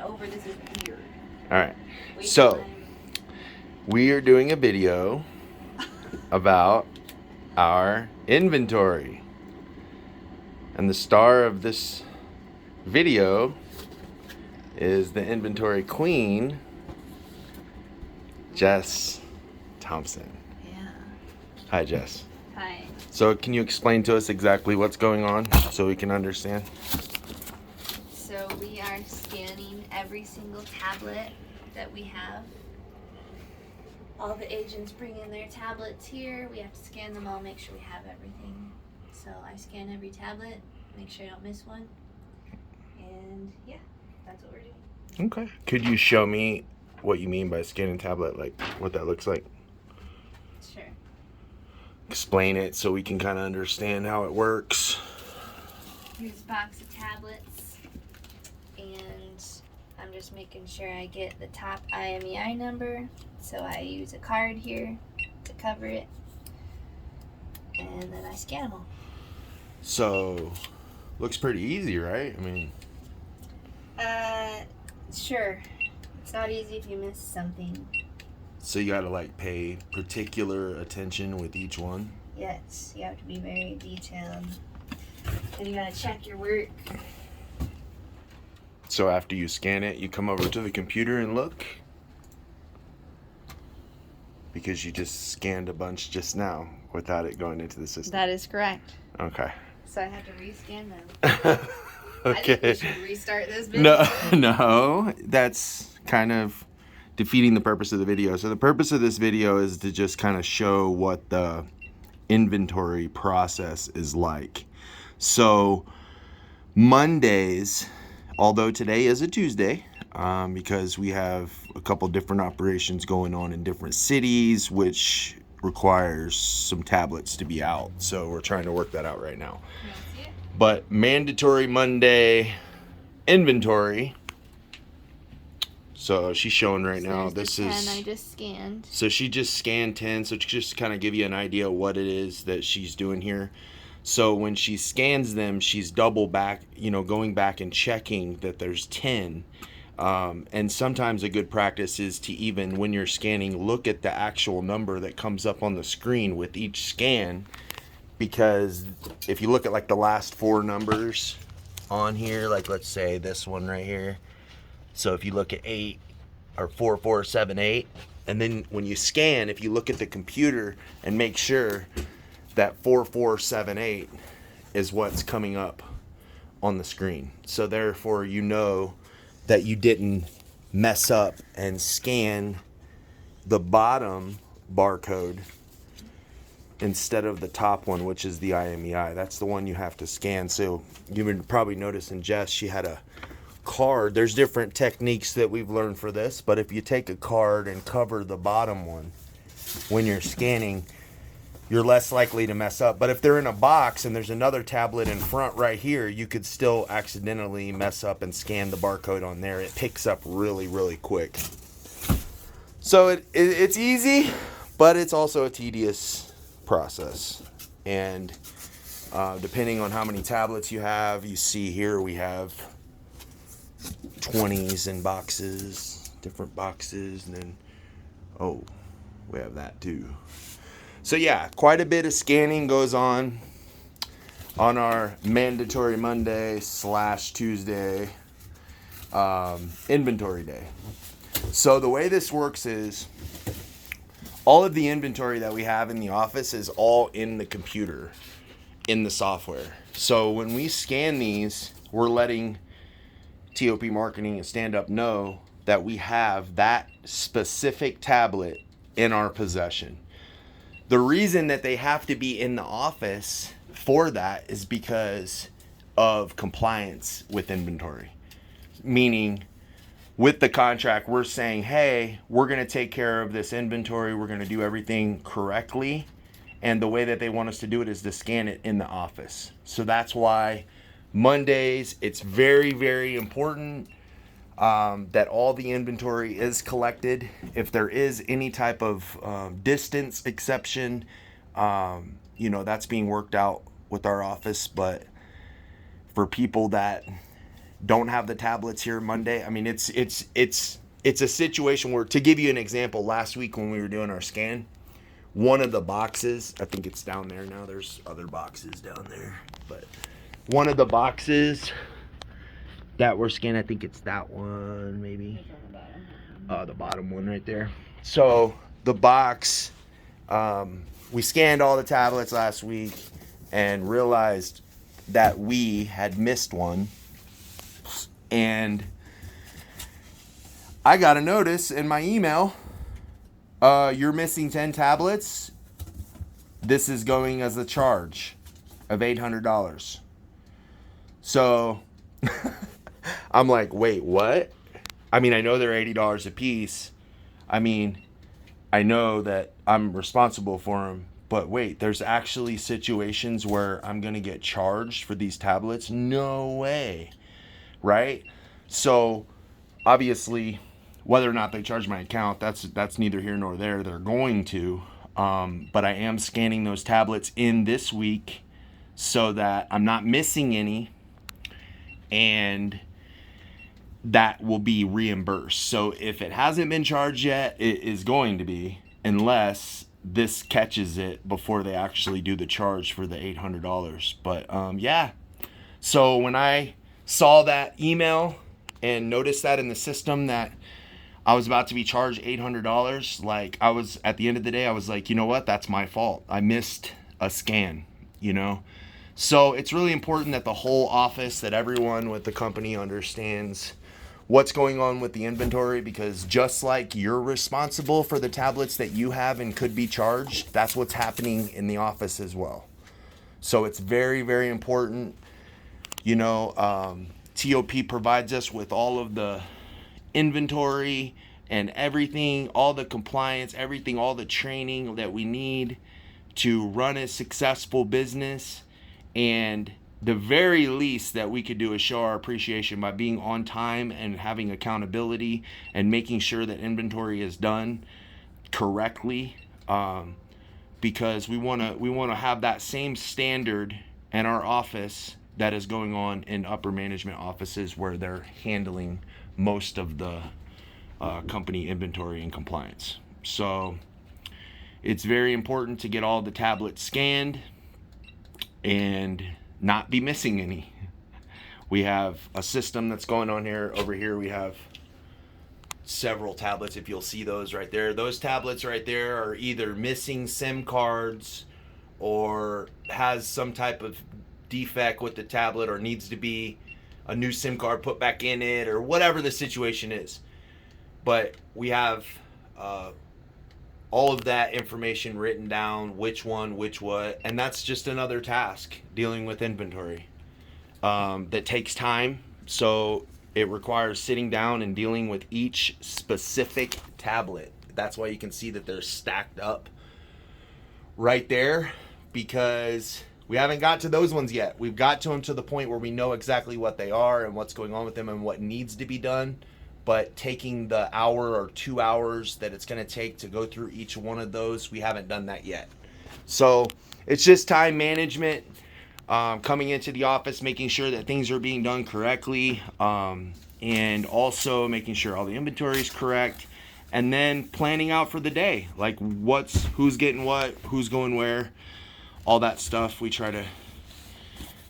over. This is weird. All right. Wait So, till I'm- we are doing a video about our inventory. And the star of this video is the inventory queen, Jess Thompson. Yeah. Hi, Jess. Hi. So, can you explain to us exactly what's going on so we can understand? So we are scanning every single tablet that we have. All the agents bring in their tablets here. We have to scan them all, make sure we have everything. So I scan every tablet, make sure I don't miss one. And yeah, that's what we're doing. Okay. Could you show me what you mean by scanning tablet, like what that looks like? Sure. Explain it so we can kind of understand how it works. Here's a box of tablets, and I'm just making sure I get the top IMEI number. So I use a card here to cover it, and then I scan them all. So, looks pretty easy, right? I mean, Sure. It's not easy if you miss something. so you gotta like pay particular attention with each one. Yes, you have to be very detailed. And you gotta check your work. So after you scan it, you come over to the computer and look. Because you just scanned a bunch just now without it going into the system. That is correct. Okay. So I have to rescan them. I think we Okay. should restart this video. No, that's kind of defeating the purpose of the video. So the purpose of this video is to just kind of show what the inventory process is like. So Mondays, although today is a Tuesday, because we have a couple different operations going on in different cities, which requires some tablets to be out. So we're trying to work that out right now. Can I see it? But mandatory Monday inventory. So she's showing right now. There's This the 10 is. I just scanned. So she just scanned 10. So to just kind of give you an idea of what it is that she's doing here. So when she scans them, she's double back, going back and checking that there's 10. And sometimes a good practice is to even, when you're scanning, look at the actual number that comes up on the screen with each scan. Because if you look at like the last four numbers on here, like let's say this one right here. So if you look at 8 or 4478, and then when you scan, if you look at the computer and make sure that 4478 is what's coming up on the screen. So therefore you know that you didn't mess up and scan the bottom barcode instead of the top one, which is the IMEI. That's the one you have to scan. So you would probably notice in Jess, she had a card. There's different techniques that we've learned for this, but if you take a card and cover the bottom one when you're scanning, you're less likely to mess up. But if they're in a box and there's another tablet in front right here, you could still accidentally mess up and scan the barcode on there. It picks up really, really quick. So it's easy, but it's also a tedious process. And depending on how many tablets you have, you see here we have 20s in boxes, different boxes, and then we have that too. So yeah, quite a bit of scanning goes on our mandatory Monday / Tuesday inventory day. So the way this works is all of the inventory that we have in the office is all in the computer, in the software. So when we scan these, we're letting TOP Marketing and Stand Up know that we have that specific tablet in our possession. The reason that they have to be in the office for that is because of compliance with inventory. Meaning, with the contract, we're saying, hey, we're going to take care of this inventory. We're going to do everything correctly. And the way that they want us to do it is to scan it in the office. So that's why Mondays, it's very, very important that all the inventory is collected. If there is any type of distance exception, that's being worked out with our office. But for people that don't have the tablets here Monday. I mean, it's a situation where, to give you an example, last week when we were doing our scan, one of the boxes, I think it's down there now. There's other boxes down there, but one of the boxes that we're scanning, I think it's that one, maybe. The bottom one right there. So the box, we scanned all the tablets last week and realized that we had missed one. And I got a notice in my email, you're missing 10 tablets. This is going as a charge of $800. So I'm like, wait, what? I mean, I know they're $80 a piece. I mean, I know that I'm responsible for them, but wait, there's actually situations where I'm going to get charged for these tablets? No way. Right? So obviously, whether or not they charge my account, that's neither here nor there. They're going to. But I am scanning those tablets in this week so that I'm not missing any, and that will be reimbursed. So if it hasn't been charged yet, it is going to be, unless this catches it before they actually do the charge for the $800. But yeah, so when I saw that email and noticed that in the system that I was about to be charged $800, like, I was, at the end of the day, I was like, you know what, that's my fault. I missed a scan, you know. So it's really important that the whole office, that everyone with the company understands what's going on with the inventory, because just like you're responsible for the tablets that you have and could be charged, that's what's happening in the office as well. So it's very, very important. You know, TOP provides us with all of the inventory and everything, all the compliance, everything, all the training that we need to run a successful business. And the very least that we could do is show our appreciation by being on time and having accountability and making sure that inventory is done correctly, because we want to have that same standard in our office that is going on in upper management offices where they're handling most of the company inventory and compliance. So it's very important to get all the tablets scanned and not be missing any. We have a system that's going on here. Over here we have several tablets, if you'll see those right there. Those tablets right there are either missing SIM cards or has some type of defect with the tablet, or needs to be a new SIM card put back in it, or whatever the situation is. But we have all of that information written down, which one, which what, and that's just another task dealing with inventory that takes time. So it requires sitting down and dealing with each specific tablet. That's why you can see that they're stacked up right there, because we haven't got to those ones yet. We've got to them to the point where we know exactly what they are and what's going on with them and what needs to be done. But taking the hour or 2 hours that it's going to take to go through each one of those, we haven't done that yet. So it's just time management, coming into the office, making sure that things are being done correctly, and also making sure all the inventory is correct, and then planning out for the day, like who's getting what, who's going where, all that stuff. We try to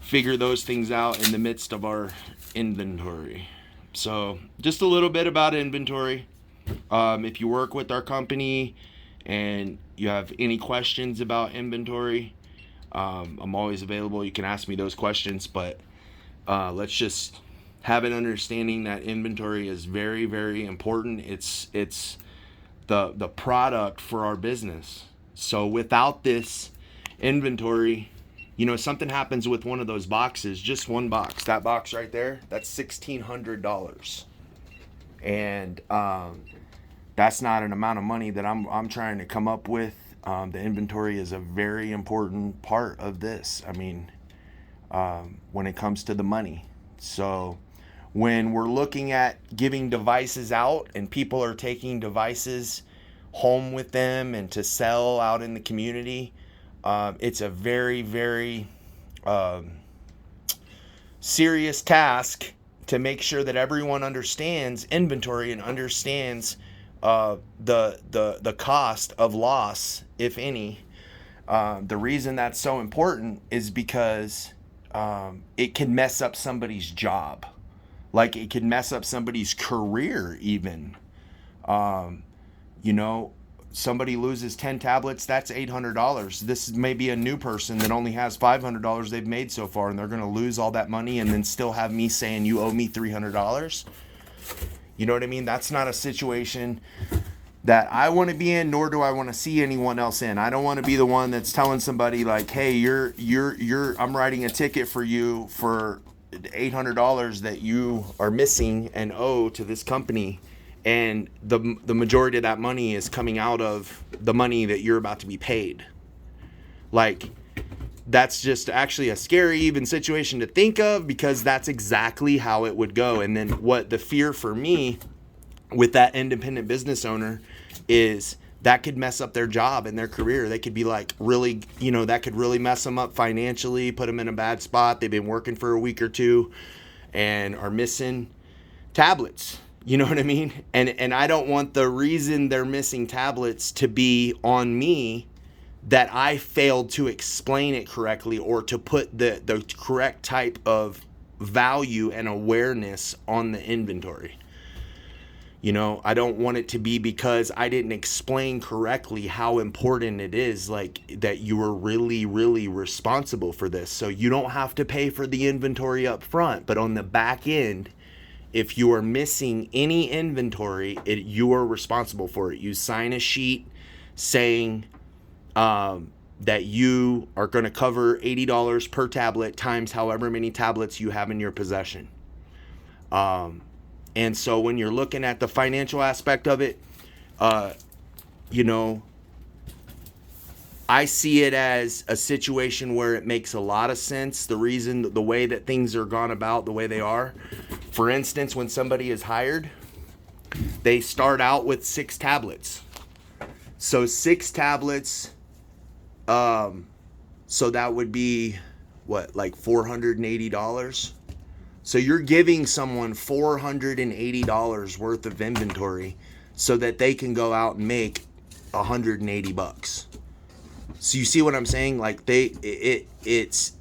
figure those things out in the midst of our inventory. So just a little bit about inventory. If you work with our company and you have any questions about inventory, I'm always available. You can ask me those questions, but let's just have an understanding that inventory is very, very important. It's the product for our business. So without this inventory, you know, something happens with one of those boxes, just one box, that box right there, that's $1,600. And that's not an amount of money that I'm trying to come up with. The inventory is a very important part of this. I mean, when it comes to the money. So when we're looking at giving devices out and people are taking devices home with them and to sell out in the community, it's a very, very serious task to make sure that everyone understands inventory and understands the cost of loss, if any. The reason that's so important is because it can mess up somebody's job. Like, it can mess up somebody's career even. You know, somebody loses 10 tablets, that's $800. This may be a new person that only has $500 they've made so far, and they're going to lose all that money and then still have me saying, you owe me $300. You know what I mean? That's not a situation that I want to be in, nor do I want to see anyone else in. I don't want to be the one that's telling somebody like, hey, I'm writing a ticket for you for $800 that you are missing and owe to this company. And the majority of that money is coming out of the money that you're about to be paid. Like, that's just actually a scary even situation to think of, because that's exactly how it would go. And then what the fear for me with that independent business owner is that could mess up their job and their career. They could be like really, you know, that could really mess them up financially, put them in a bad spot. They've been working for a week or two and are missing tablets. You know what I mean? And I don't want the reason they're missing tablets to be on me, that I failed to explain it correctly or to put the correct type of value and awareness on the inventory. You know, I don't want it to be because I didn't explain correctly how important it is, like that you were really, really responsible for this. So you don't have to pay for the inventory up front, but on the back end, if you are missing any inventory, you are responsible for it. You sign a sheet saying that you are going to cover $80 per tablet times however many tablets you have in your possession. And so when you're looking at the financial aspect of it, you know, I see it as a situation where it makes a lot of sense. The way that things are gone about the way they are. For instance, when somebody is hired, they start out with 6 tablets. So 6 tablets, so that would be what, like $480? So you're giving someone $480 worth of inventory so that they can go out and make $180. So you see what I'm saying? Like it's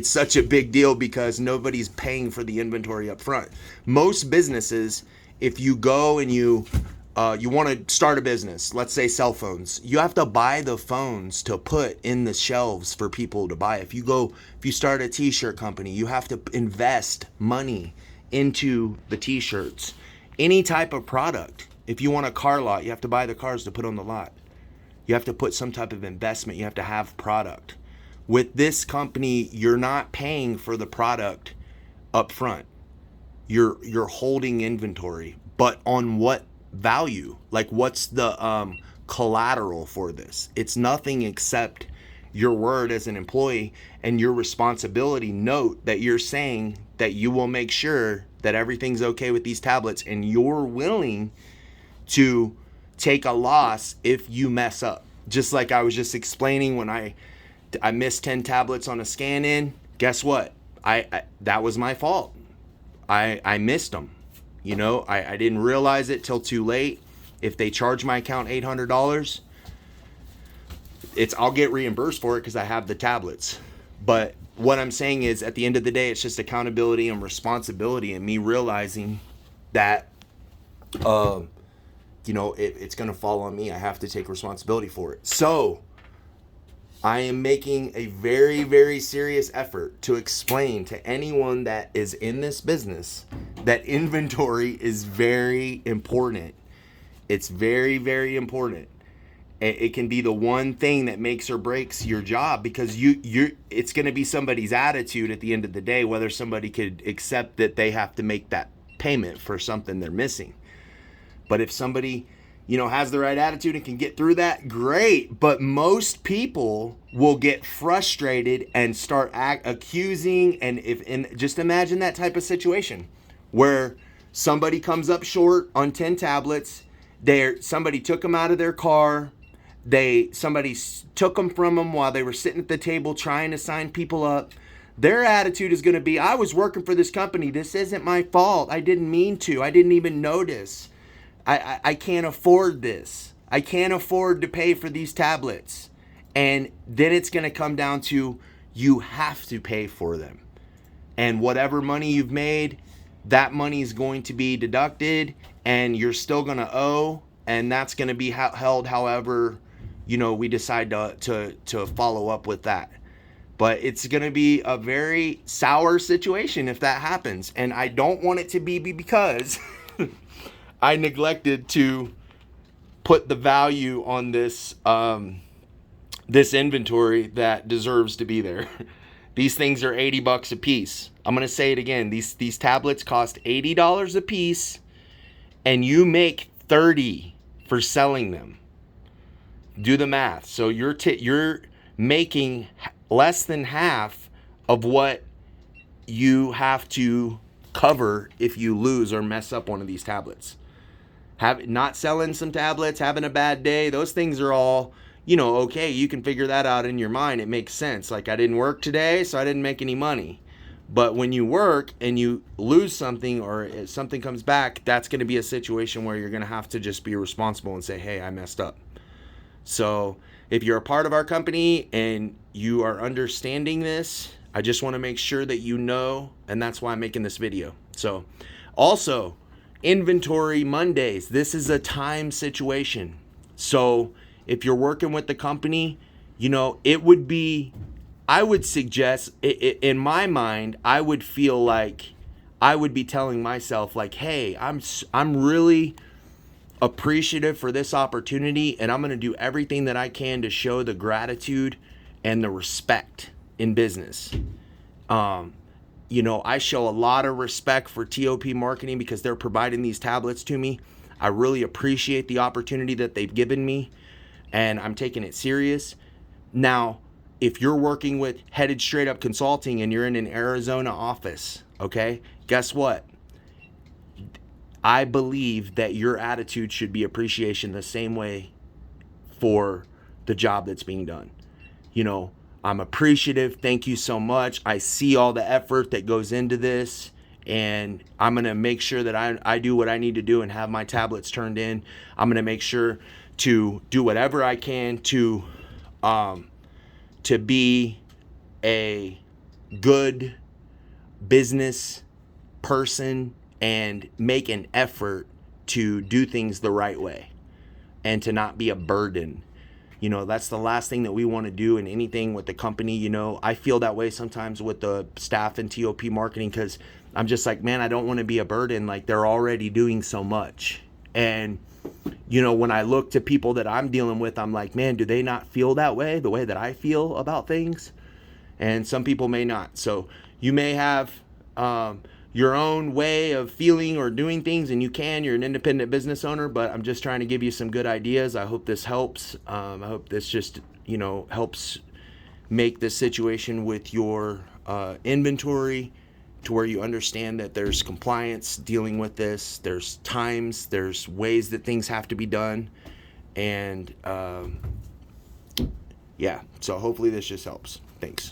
such a big deal because nobody's paying for the inventory up front. Most businesses, if you go and you want to start a business, let's say cell phones, you have to buy the phones to put in the shelves for people to buy. If you start a t-shirt company, you have to invest money into the t-shirts. Any type of product. If you want a car lot, you have to buy the cars to put on the lot. You have to put some type of investment. You have to have product. With this company, you're not paying for the product up front. You're holding inventory, but on what value? Like, what's the collateral for this? It's nothing except your word as an employee and your responsibility note that you're saying that you will make sure that everything's okay with these tablets, and you're willing to take a loss if you mess up. Just like I was just explaining, when I missed 10 tablets on a scan in, guess what? I that was my fault. I missed them. You know, I didn't realize it till too late. If they charge my account $800, I'll get reimbursed for it because I have the tablets. But what I'm saying is, at the end of the day, it's just accountability and responsibility, and me realizing that you know, it's going to fall on me. I have to take responsibility for it. So I am making a very, very serious effort to explain to anyone that is in this business that inventory is very important. It's very, very important. It can be the one thing that makes or breaks your job, because it's going to be somebody's attitude at the end of the day, whether somebody could accept that they have to make that payment for something they're missing. But if somebody, you know, has the right attitude and can get through that, great. But most people will get frustrated and start accusing. And just imagine that type of situation where somebody comes up short on 10 tablets. Somebody took them out of their car. Somebody took them from them while they were sitting at the table trying to sign people up. Their attitude is going to be, I was working for this company. This isn't my fault. I didn't mean to. I didn't even notice. I can't afford this. I can't afford to pay for these tablets. And then it's going to come down to, you have to pay for them. And whatever money you've made, that money is going to be deducted, and you're still going to owe, and that's going to be held however, we decide to follow up with that. But it's going to be a very sour situation if that happens. And I don't want it to be because I neglected to put the value on this this inventory that deserves to be there. These things are $80 a piece. I'm going to say it again. These tablets cost $80 a piece, and you make $30 for selling them. Do the math. So you're making less than half of what you have to cover if you lose or mess up one of these tablets. Not selling some tablets, having a bad day, those things are all, okay, you can figure that out in your mind. It makes sense. Like, I didn't work today, so I didn't make any money. But when you work and you lose something, or if something comes back, that's going to be a situation where you're going to have to just be responsible and say, hey, I messed up. So if you're a part of our company and you are understanding this, I just want to make sure that you know, and that's why I'm making this video. So also, Inventory Mondays. This is a time situation. So if you're working with the company, it would be, I would suggest, in my mind, I would feel like I would be telling myself, like, hey, I'm really appreciative for this opportunity, and I'm going to do everything that I can to show the gratitude and the respect in business. I show a lot of respect for TOP Marketing because they're providing these tablets to me. I really appreciate the opportunity that they've given me, and I'm taking it serious. Now, if you're working with Headed Straight Up Consulting and you're in an Arizona office, okay, guess what? I believe that your attitude should be appreciation the same way for the job that's being done. I'm appreciative. Thank you so much. I see all the effort that goes into this, and I'm going to make sure that I do what I need to do and have my tablets turned in. I'm going to make sure to do whatever I can to be a good business person and make an effort to do things the right way and to not be a burden. That's the last thing that we want to do in anything with the company. I feel that way sometimes with the staff in TOP Marketing because I'm just like, man, I don't want to be a burden. Like, they're already doing so much. And, when I look to people that I'm dealing with, I'm like, man, do they not feel that way, the way that I feel about things? And some people may not. So you may have your own way of feeling or doing things, and you're an independent business owner, but I'm just trying to give you some good ideas. I hope this helps. I hope this just, helps make this situation with your inventory to where you understand that there's compliance dealing with this. There's times, there's ways that things have to be done. And so hopefully this just helps. Thanks.